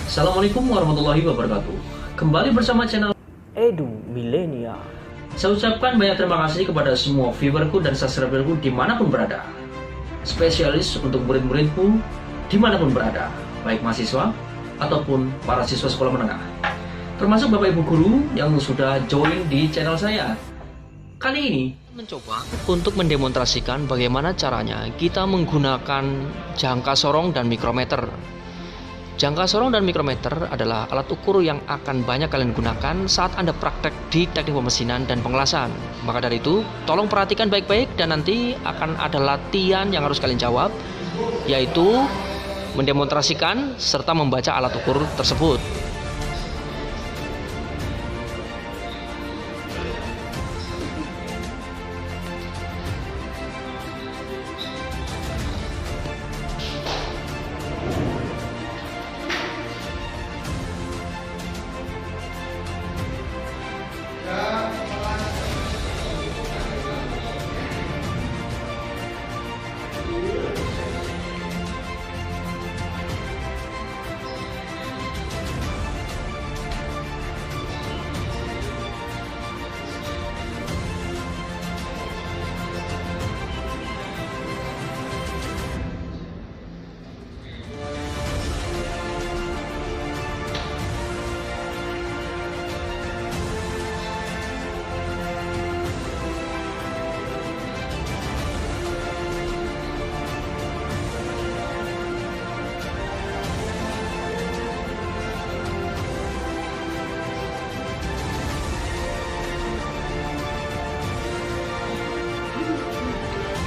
Assalamualaikum warahmatullahi wabarakatuh. Kembali bersama channel Edu Milenia. Saya ucapkan banyak terima kasih kepada semua viewerku dan subscriberku dimanapun berada. Spesialis untuk murid-muridku dimanapun berada, baik mahasiswa ataupun para siswa sekolah menengah, termasuk Bapak Ibu guru yang sudah join di channel saya. Kali ini mencoba untuk mendemonstrasikan bagaimana caranya kita menggunakan jangka sorong dan mikrometer. Jangka sorong dan mikrometer adalah alat ukur yang akan banyak kalian gunakan saat Anda praktek di teknik pemesinan dan pengelasan. Maka dari itu, tolong perhatikan baik-baik dan nanti akan ada latihan yang harus kalian jawab, yaitu mendemonstrasikan serta membaca alat ukur tersebut.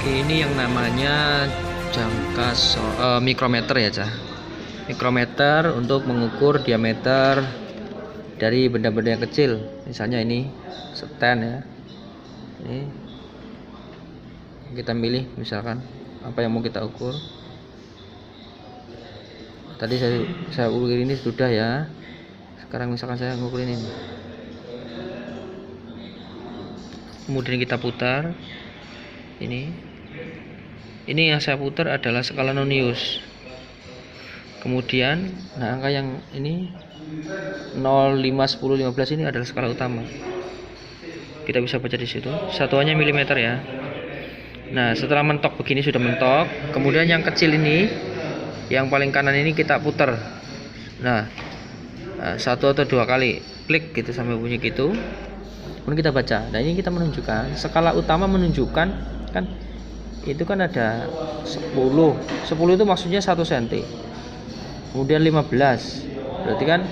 Ini yang namanya mikrometer ya, Cah. Mikrometer untuk mengukur diameter dari benda-benda yang kecil. Misalnya ini stand ya. Ini kita milih misalkan apa yang mau kita ukur. Tadi saya ukur ini sudah ya. Sekarang misalkan saya ngukur ini. Kemudian kita putar. Ini yang saya putar adalah skala nonius. Kemudian angka yang ini 0, 5, 10, 15 ini adalah skala utama. Kita bisa baca di situ. Satuannya milimeter ya. Nah, setelah mentok begini sudah mentok, kemudian yang kecil ini, yang paling kanan ini kita putar. Nah, satu atau dua kali klik gitu sampai bunyi gitu. Kemudian kita baca. Nah, ini kita menunjukkan skala utama menunjukkan kan itu kan ada 10 itu maksudnya 1 cm, kemudian 15 berarti kan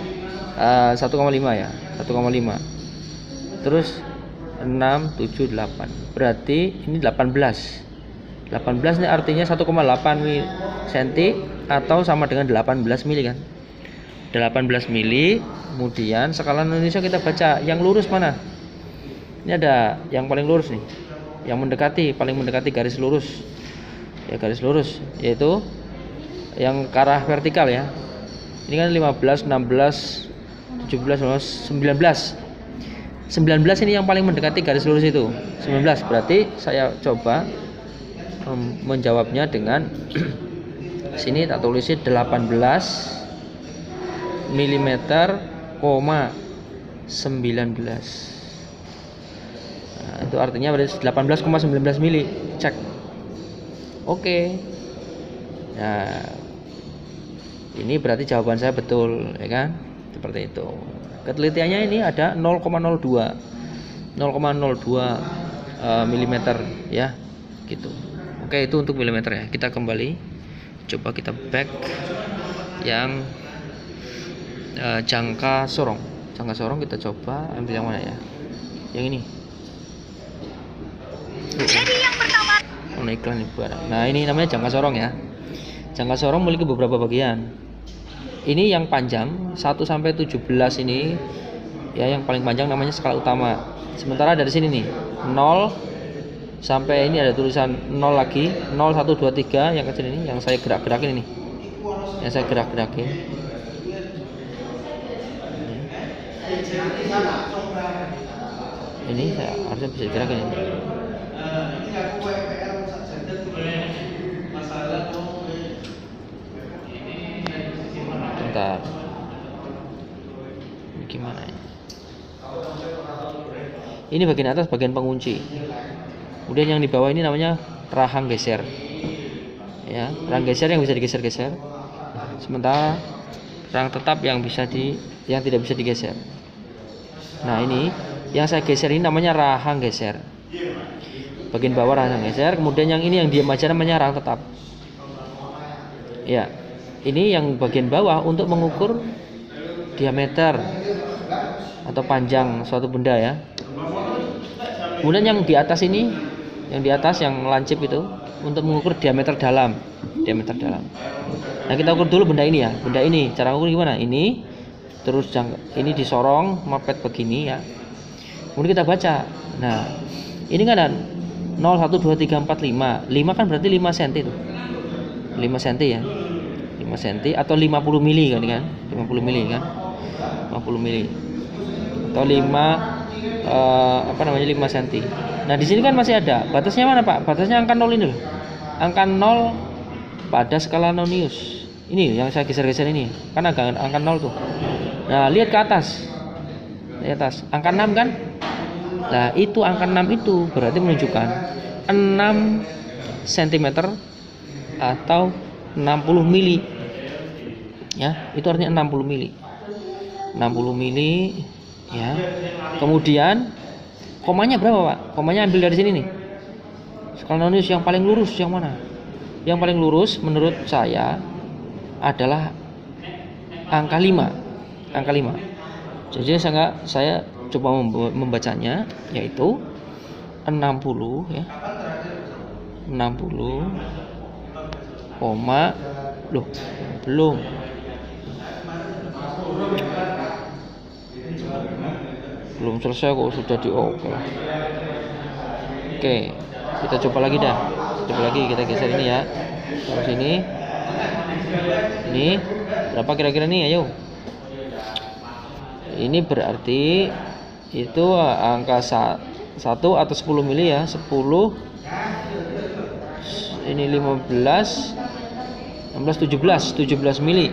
1,5 ya, 1,5, terus 6, 7, 8 berarti ini 18 ini artinya 1,8 cm atau sama dengan 18 mili kan, 18 mili. Kemudian skala Indonesia kita baca yang lurus mana, ini ada yang paling lurus nih, yang paling mendekati garis lurus ya, garis lurus yaitu yang ke arah vertikal ya. Ini kan 15, 16, 17, 19 ini yang paling mendekati garis lurus itu 19. Berarti saya coba menjawabnya dengan sini tak tulisnya 18 mm, 19. Itu artinya berarti 18,19 mili. Cek. Oke. Nah, ini berarti jawaban saya betul, ya kan? Seperti itu. Ketelitiannya ini ada 0,02 mm ya, gitu. Oke, itu untuk milimeter ya. Kita kembali. Coba kita back yang jangka sorong. Jangka sorong kita coba ambil yang mana ya? Yang ini. Jadi yang pertama, iklan nih barang. Nah, ini namanya jangka sorong ya. Jangka sorong memiliki beberapa bagian. Ini yang panjang 1 sampai 17 ini ya, yang paling panjang namanya skala utama. Sementara dari sini nih 0 sampai ini ada tulisan 0 lagi, 0, 1, 2, 3 yang kecil ini yang saya gerak-gerakin ini. Yang saya gerak-gerakin. Ini saya harusnya bisa gerakin ini. Bentar. Ini bagian atas bagian pengunci. Kemudian yang di bawah ini namanya rahang geser. Ya, rahang geser yang bisa digeser-geser. Sementara rahang tetap yang tidak bisa digeser. Nah, ini yang saya geser ini namanya rahang geser. Bagian bawah rahang geser, kemudian yang ini yang diam aja namanya rahang tetap. Ya. Ini yang bagian bawah untuk mengukur diameter atau panjang suatu benda ya. Kemudian yang di atas ini, yang di atas yang lancip itu untuk mengukur diameter dalam. Nah, kita ukur dulu benda ini ya. Benda ini cara ukur gimana? Ini terus ini disorong mepet begini ya. Kemudian kita baca. Nah, ini kan ada 0 1 2 3 4 5. 5 kan berarti 5 cm itu. 5 cm ya. 5 cm atau 50 mili kan 50 mili kan. 50 mili. Atau 5 cm. Nah, di sini kan masih ada. Batasnya mana, Pak? Batasnya angka 0 ini loh. Angka 0 pada skala nonius. Ini yang saya geser-geser ini. Kan angka 0 tuh. Nah, lihat ke atas. Di atas. Angka 6 kan? Nah, itu angka 6 itu berarti menunjukkan 6 cm atau 60 mili. Ya, itu artinya 60 mili. 60 mili ya. Kemudian komanya berapa, Pak? Komanya ambil dari sini nih. Skala nonius yang paling lurus yang mana? Yang paling lurus menurut saya adalah angka 5. Angka 5. Jadi saya coba membacanya yaitu 60 ya. 60 koma belum selesai kok sudah di oke. Oke, kita coba lagi dah. Kita geser ini ya. Terus ini. Ini berapa kira-kira nih? Ayo. Ini berarti itu angka 1 atau 10 mili ya. 10 ini 15 16 17 mili.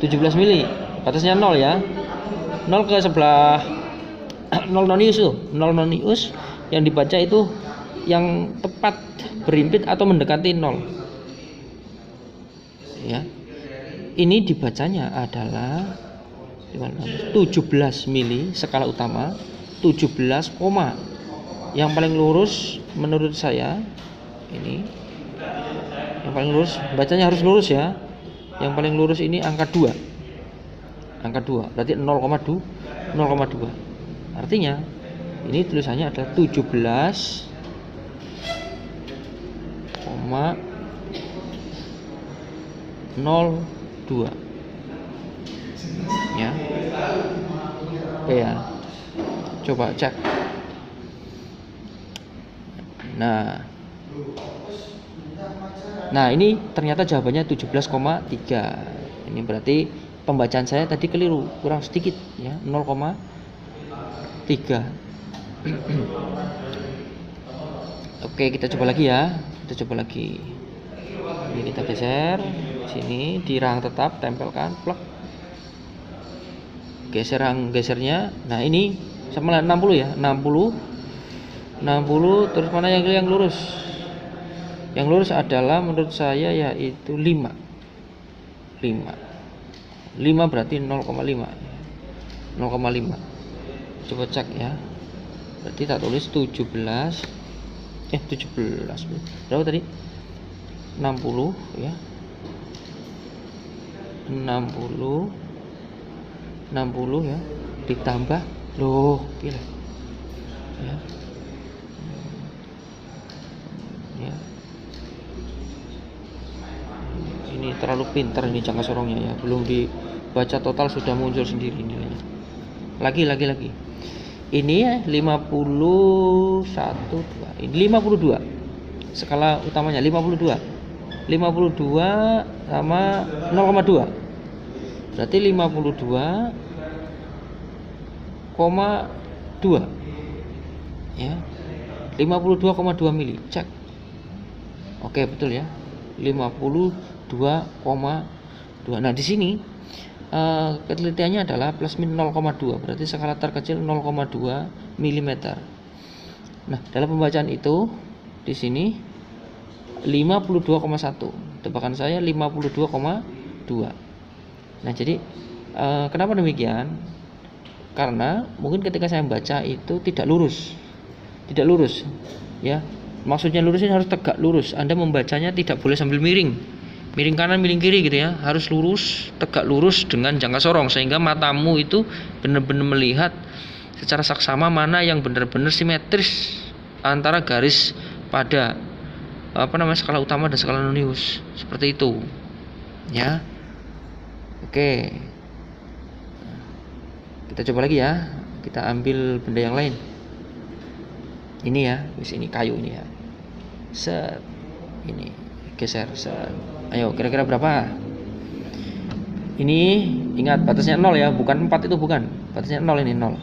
17 mili. Batasnya 0 ya. 0 ke sebelah 0 nonius tuh. 0 nonius yang dibaca itu yang tepat berimpit atau mendekati 0. Ya. Ini dibacanya adalah 17 mili skala utama. 17, yang paling lurus menurut saya ini. Yang paling lurus bacanya harus lurus ya. Yang paling lurus ini angka 2. Angka 2 berarti 0,2. Artinya ini tulisannya adalah 17,02 ya. Oke ya. Coba cek. Nah, ini ternyata jawabannya 17,3. Ini berarti pembacaan saya tadi keliru, kurang sedikit ya, 0,3. Oke, kita coba lagi ya. Ini kita geser sini di rahang tetap, tempelkan plug. Gesernya. Nah, ini sama 60 ya. 60 terus mana yang lurus? Yang lurus adalah menurut saya yaitu 5 berarti 0,5. Coba cek ya. Berarti tak tulis 17 berapa tadi? 60 ya. 60 ya. Ditambah gila. Ya. Ya. Ini terlalu pintar ini jangka sorongnya ya. Belum dibaca total sudah muncul sendiri nilainya. Lagi. Ini ya 51 2. Ini 52. Skala utamanya 52 sama 0,2. Berarti 52,2 ya. 52,2 mili. Cek. Oke, betul ya. 52,2. Nah, di sini ketelitiannya adalah plus min 0,2. Berarti skala terkecil 0,2 mm. Nah, dalam pembacaan itu di sini 52,1. Tebakan saya 52,2. Nah, jadi kenapa demikian? Karena mungkin ketika saya membaca itu tidak lurus. Tidak lurus, ya. Maksudnya lurus ini harus tegak lurus. Anda membacanya tidak boleh sambil miring. Miring kanan, miring kiri gitu ya. Harus lurus, tegak lurus dengan jangka sorong sehingga matamu itu benar-benar melihat secara saksama mana yang benar-benar simetris antara garis pada skala utama dan skala nonius. Seperti itu. Ya. Oke. Kita coba lagi ya. Kita ambil benda yang lain. Ini ya, di sini kayu ini ya. Set. Ini geser. Set. Ayo, kira-kira berapa? Ini ingat batasnya 0 ya, bukan 4 itu bukan. Batasnya 0 ini 0.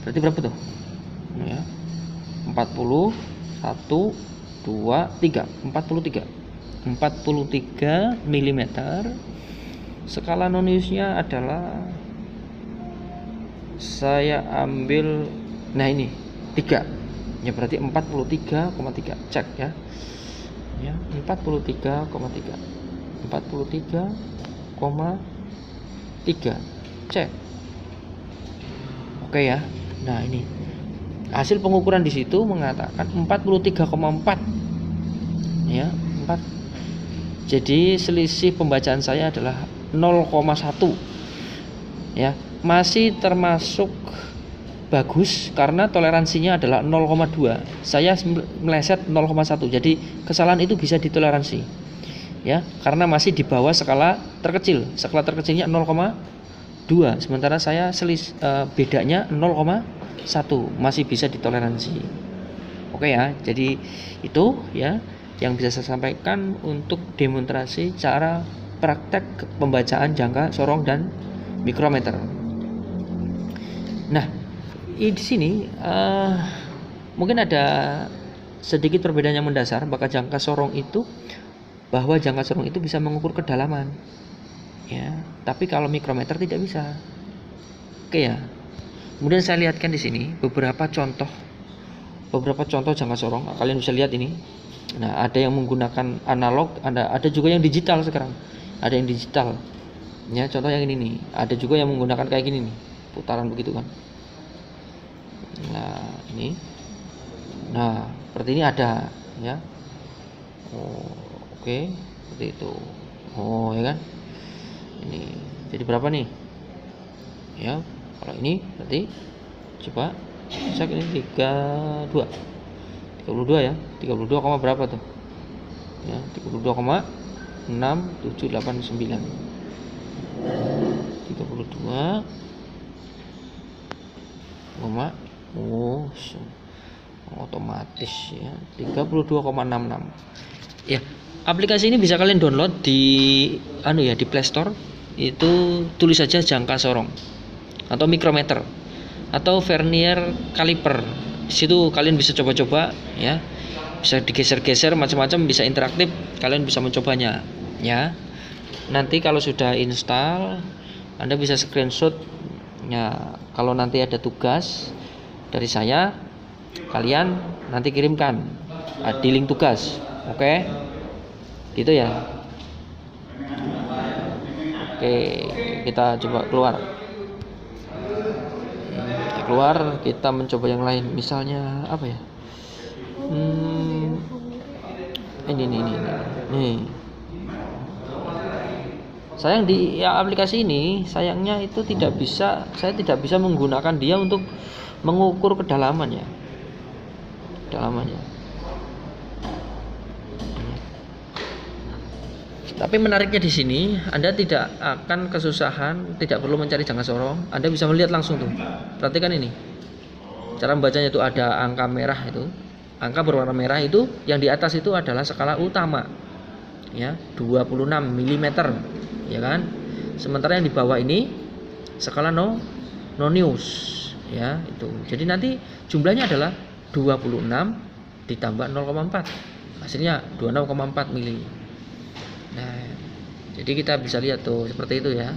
Berarti berapa tuh? Ini ya. 40 1 2 3 43 mm. Skala noniusnya adalah saya ambil ini 3. Ya berarti 43,3. Cek ya. Ya, 43,3. 43,3. Cek. Oke ya. Nah, ini. Hasil pengukuran di situ mengatakan 43,4. Ya, 4. Jadi selisih pembacaan saya adalah 0,1. Ya, masih termasuk bagus karena toleransinya adalah 0,2. Saya meleset 0,1. Jadi kesalahan itu bisa ditoleransi. Ya, karena masih di bawah skala terkecil. Skala terkecilnya 0,2. Sementara saya bedanya 0,1. Masih bisa ditoleransi. Oke ya. Jadi itu ya yang bisa saya sampaikan untuk demonstrasi cara praktek pembacaan jangka sorong dan mikrometer. Nah, di sini mungkin ada sedikit perbedaan yang mendasar. Bahwa jangka sorong itu bisa mengukur kedalaman, ya. Tapi kalau mikrometer tidak bisa. Oke ya. Kemudian saya lihatkan di sini beberapa contoh jangka sorong. Kalian bisa lihat ini. Nah, ada yang menggunakan analog, ada juga yang digital sekarang. Ada yang digital. Ya, contoh yang ini nih. Ada juga yang menggunakan kayak gini nih, putaran begitu kan. Nah, ini. Nah, seperti ini ada, ya. Oh, oke, seperti itu. Oh, ya kan? Ini. Jadi berapa nih? Ya, kalau ini berarti coba cek ini 32 ya. 32, berapa tuh? Ya, 32,6789. 32 otomatis ya 32,66. Ya, aplikasi ini bisa kalian download di di Play Store. Itu tulis saja jangka sorong atau mikrometer atau vernier caliper. Di situ kalian bisa coba-coba ya. Bisa digeser-geser macam-macam, bisa interaktif, kalian bisa mencobanya ya. Nanti kalau sudah install, Anda bisa screenshot ya. Kalau nanti ada tugas dari saya, kalian nanti kirimkan di link tugas. Oke. Gitu ya. Oke, kita coba keluar. Kita mencoba yang lain. Misalnya apa ya? Ini. Sayang di aplikasi ini, sayangnya itu saya tidak bisa menggunakan dia untuk mengukur kedalamannya. Tapi menariknya di sini, Anda tidak akan kesusahan, tidak perlu mencari jangka sorong. Anda bisa melihat langsung tuh. Perhatikan ini. Cara membacanya itu ada angka merah itu. Angka berwarna merah itu yang di atas itu adalah skala utama. Ya, 26 mm, ya kan? Sementara yang di bawah ini skala nonius, ya, itu. Jadi nanti jumlahnya adalah 26 ditambah 0,4. Hasilnya 26,4 mili. Nah, jadi kita bisa lihat tuh seperti itu ya.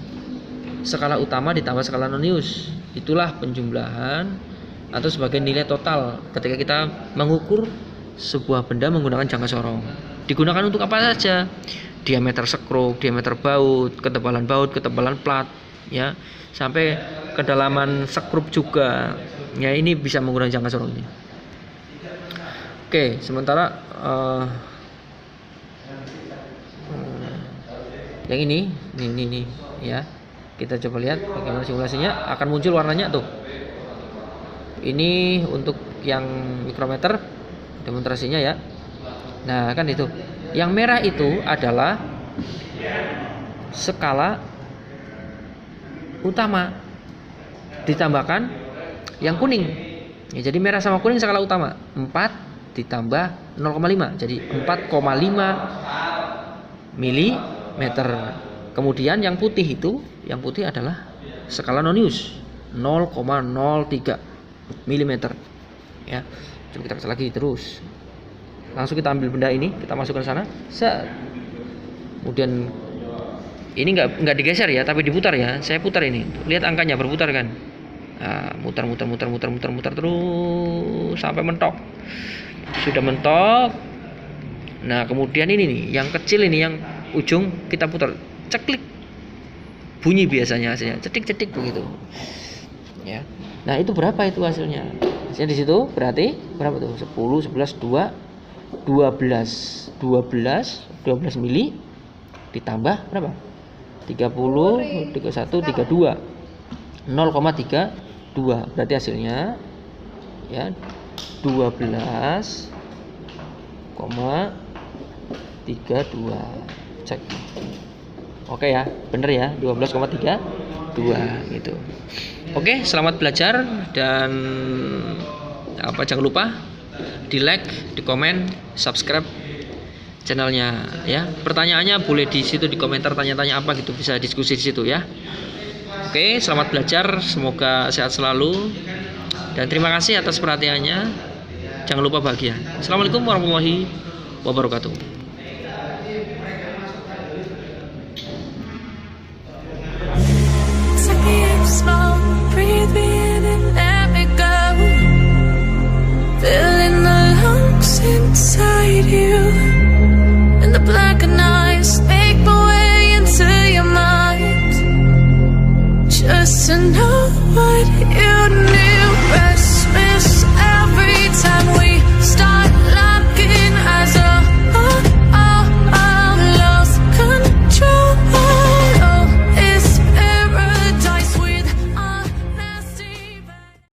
Skala utama ditambah skala nonius. Itulah penjumlahan atau sebagai nilai total ketika kita mengukur sebuah benda menggunakan jangka sorong. Digunakan untuk apa saja? Diameter skrup, diameter baut, ketebalan plat, ya, sampai kedalaman skrup juga. Ya, ini bisa menggunakan jangka sorong ini. Oke, sementara yang ini ya. Kita coba lihat bagaimana simulasinya, akan muncul warnanya tuh. Ini untuk yang mikrometer demonstrasinya ya. Nah, kan itu. Yang merah itu adalah skala utama ditambahkan yang kuning. Ya, jadi merah sama kuning skala utama. 4 ditambah 0,5. Jadi 4,5 mm. Kemudian yang putih adalah skala Nonius 0,03 mm. Ya. Coba kita kasih lagi terus. Langsung kita ambil benda ini, kita masukkan sana. Kemudian ini nggak digeser ya, tapi diputar ya. Saya putar ini. Lihat angkanya berputar kan. Nah, muter terus sampai mentok. Sudah mentok. Nah, kemudian ini nih, yang kecil ini, yang ujung kita putar. Ceklik. Bunyi biasanya hasilnya. Cetik-cetik begitu. Ya. Nah, itu berapa itu hasilnya? Hasilnya di situ berarti berapa tuh? 10, 11, 12 mili ditambah berapa? 30, 31, 32. 0,32. Berarti hasilnya ya 12,32. Cek. Oke ya, bener ya, 12,32 gitu. Oke, selamat belajar dan jangan lupa di like, di komen, subscribe channelnya ya. Pertanyaannya boleh di situ di komentar, tanya-tanya apa gitu, bisa diskusi di situ ya. Oke, selamat belajar, semoga sehat selalu dan terima kasih atas perhatiannya. Jangan lupa bahagia. Assalamualaikum warahmatullahi wabarakatuh. Breathe me in and let me go. Filling the lungs inside you.